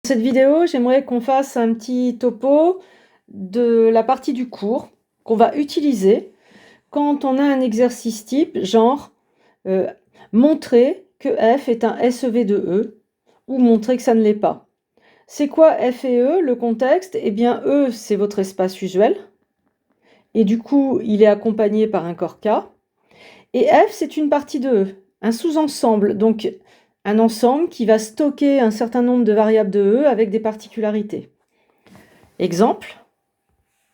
Cette vidéo, j'aimerais qu'on fasse un petit topo de la partie du cours qu'on va utiliser quand on a un exercice type, genre montrer que f est un SEV de E ou montrer que ça ne l'est pas. C'est quoi f et E? Le contexte, eh bien E, c'est votre espace usuel, et du coup, il est accompagné par un corps K, et F, c'est une partie de E, un sous-ensemble, donc un ensemble qui va stocker un certain nombre de variables de E avec des particularités. Exemple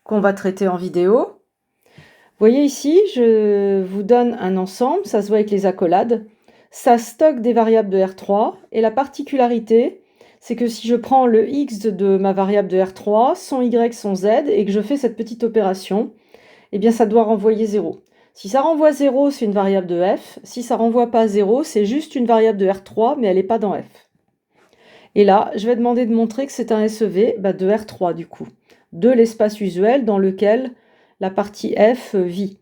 qu'on va traiter en vidéo. Vous voyez ici, je vous donne un ensemble, ça se voit avec les accolades. Ça stocke des variables de R3, et la particularité, c'est que si je prends le X de ma variable de R3, son Y, son Z, et que je fais cette petite opération, eh bien ça doit renvoyer 0. Si ça renvoie 0, c'est une variable de F. Si ça renvoie pas 0, c'est juste une variable de R3, mais elle n'est pas dans F. Et là, je vais demander de montrer que c'est un SEV de R3 du coup, de l'espace usuel dans lequel la partie F vit.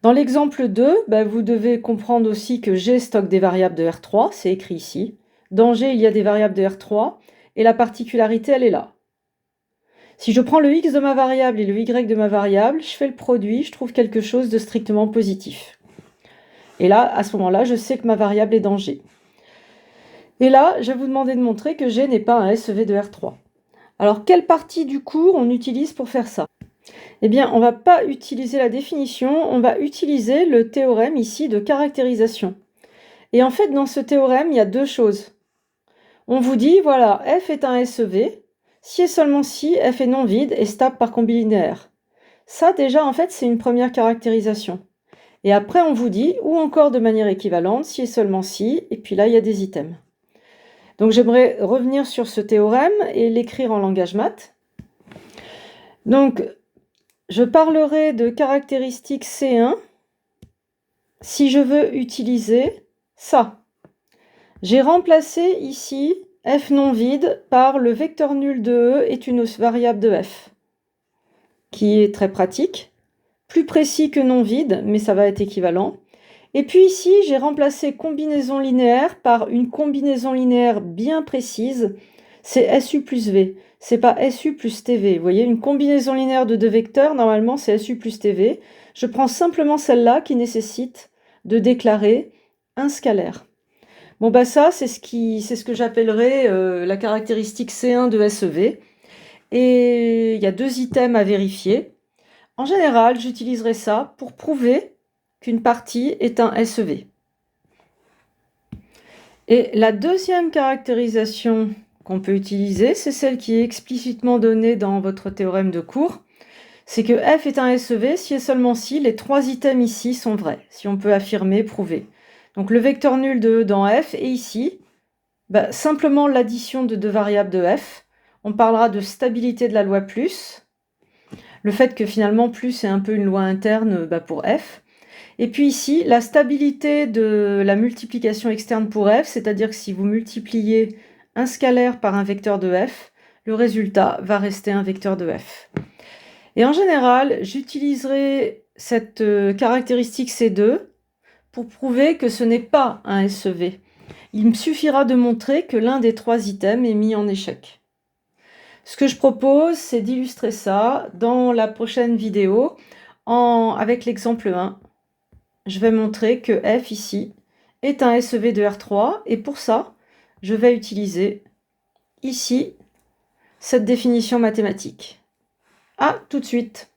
Dans l'exemple 2, vous devez comprendre aussi que G stocke des variables de R3, c'est écrit ici. Dans G, il y a des variables de R3, et la particularité, elle est là. Si je prends le X de ma variable et le Y de ma variable, je fais le produit, je trouve quelque chose de strictement positif. Et là, à ce moment-là, je sais que ma variable est dans G. Et là, je vais vous demander de montrer que G n'est pas un SEV de R3. Alors, quelle partie du cours on utilise pour faire ça? Eh bien, on ne va pas utiliser la définition, on va utiliser le théorème ici de caractérisation. Et en fait, dans ce théorème, il y a deux choses. On vous dit, voilà, F est un SEV, si et seulement si F est non vide et stable par combi linéaire. Ça, déjà, en fait, c'est une première caractérisation. Et après, on vous dit, ou encore de manière équivalente, si et seulement si, et puis là, il y a des items. Donc, j'aimerais revenir sur ce théorème et l'écrire en langage maths. Donc, je parlerai de caractéristique C1 si je veux utiliser ça. J'ai remplacé ici f non vide par le vecteur nul de E est une variable de f, qui est très pratique, plus précis que non vide, mais ça va être équivalent. Et puis ici, j'ai remplacé combinaison linéaire par une combinaison linéaire bien précise, c'est SU plus V, c'est pas SU plus TV. Vous voyez, une combinaison linéaire de deux vecteurs, normalement c'est SU plus TV. Je prends simplement celle-là qui nécessite de déclarer un scalaire. Bon, ça, c'est ce que j'appellerais la caractéristique C1 de SEV. Et il y a deux items à vérifier. En général, j'utiliserai ça pour prouver qu'une partie est un SEV. Et la deuxième caractérisation qu'on peut utiliser, c'est celle qui est explicitement donnée dans votre théorème de cours. C'est que F est un SEV si et seulement si les trois items ici sont vrais, si on peut affirmer, prouver. Donc le vecteur nul de E dans F est ici, simplement l'addition de deux variables de F. On parlera de stabilité de la loi plus, le fait que finalement plus est un peu une loi interne pour F. Et puis ici, la stabilité de la multiplication externe pour F, c'est-à-dire que si vous multipliez un scalaire par un vecteur de F, le résultat va rester un vecteur de F. Et en général, j'utiliserai cette caractéristique C2 pour prouver que ce n'est pas un SEV. Il me suffira de montrer que l'un des trois items est mis en échec. Ce que je propose, c'est d'illustrer ça dans la prochaine vidéo avec l'exemple 1. Je vais montrer que F ici est un SEV de R3 et pour ça, je vais utiliser ici cette définition mathématique. À tout de suite.